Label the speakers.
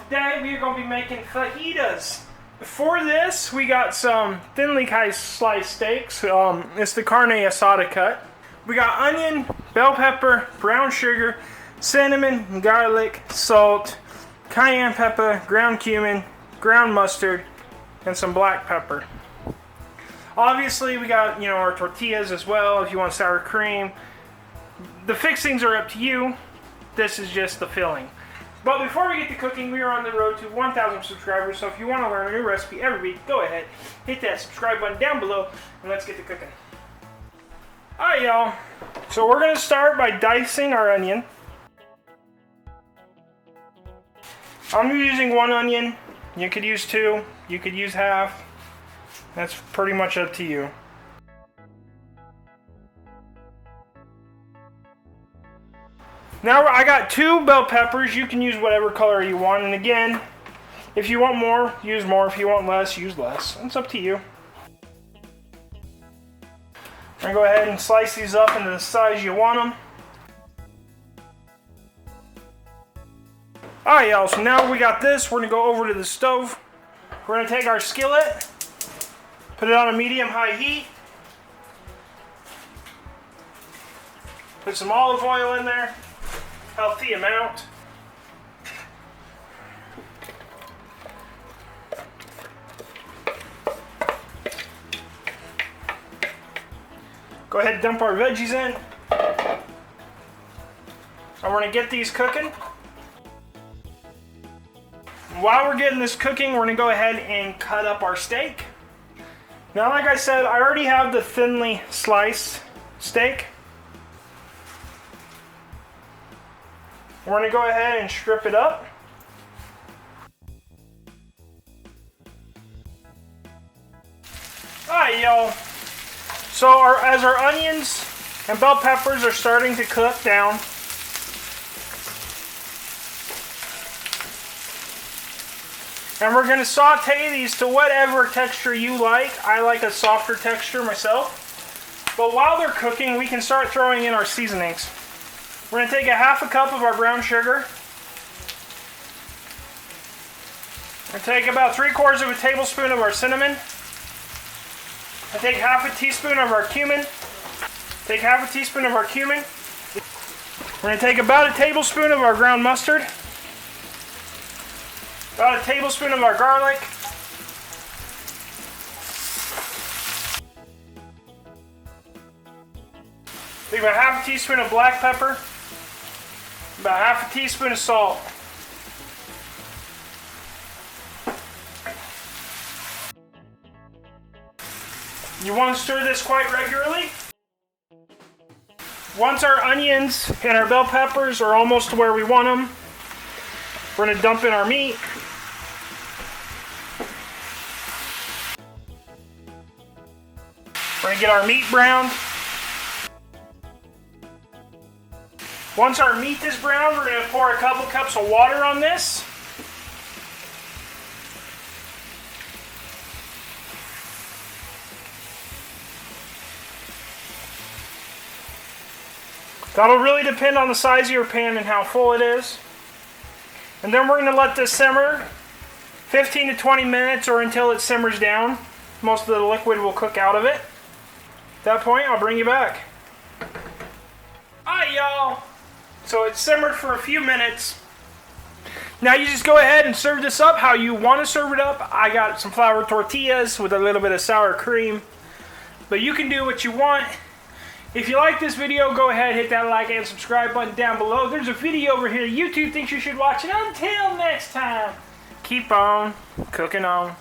Speaker 1: Today we are going to be making fajitas. For this, we got some thinly sliced steaks. It's the carne asada cut. We got onion, bell pepper, brown sugar, cinnamon, garlic, salt, cayenne pepper, ground cumin, ground mustard, and some black pepper. Obviously, we got, our tortillas as well if you want sour cream. The fixings are up to you. This is just the filling. But before we get to cooking, we are on the road to 1,000 subscribers, so if you want to learn a new recipe every week, go ahead, hit that subscribe button down below, and let's get to cooking. Alright, y'all. So we're going to start by dicing our onion. I'm using one onion. You could use two. You could use half. That's pretty much up to you. Now I got 2 bell peppers. You can use whatever color you want. And again, if you want more, use more. If you want less, use less. It's up to you. I'm going to go ahead and slice these up into the size you want them. Alright, y'all. So now we got this. We're going to go over to the stove. We're going to take our skillet, put it on a medium-high heat. Put some olive oil in there. Healthy amount. Go ahead and dump our veggies in. And we're going to get these cooking. While we're getting this cooking, we're going to go ahead and cut up our steak. Now, like I said, I already have the thinly sliced steak. We're going to go ahead and strip it up. Alright, y'all. So as our onions and bell peppers are starting to cook down, and we're going to saute these to whatever texture you like. I like a softer texture myself. But while they're cooking, we can start throwing in our seasonings. We're going to take a half a cup of our brown sugar. And take about 3/4 of a tablespoon of our cinnamon. And take half a teaspoon of our cumin. Take half a teaspoon of our cumin. We're going to take about a tablespoon of our ground mustard. About a tablespoon of our garlic. Take about half a teaspoon of black pepper. About half a teaspoon of salt. You want to stir this quite regularly. Once our onions and our bell peppers are almost to where we want them, we're going to dump in our meat. We're going to get our meat browned. Once our meat is browned, we're going to pour a couple cups of water on this. That'll really depend on the size of your pan and how full it is. And then we're going to let this simmer 15 to 20 minutes or until it simmers down. Most of the liquid will cook out of it. At that point, I'll bring you back. Alright, y'all. So it's simmered for a few minutes. Now you just go ahead and serve this up how you want to serve it up. I got some flour tortillas with a little bit of sour cream. But you can do what you want. If you like this video, go ahead, hit that like and subscribe button down below. There's a video over here YouTube thinks you should watch it. Until next time, keep on cooking on.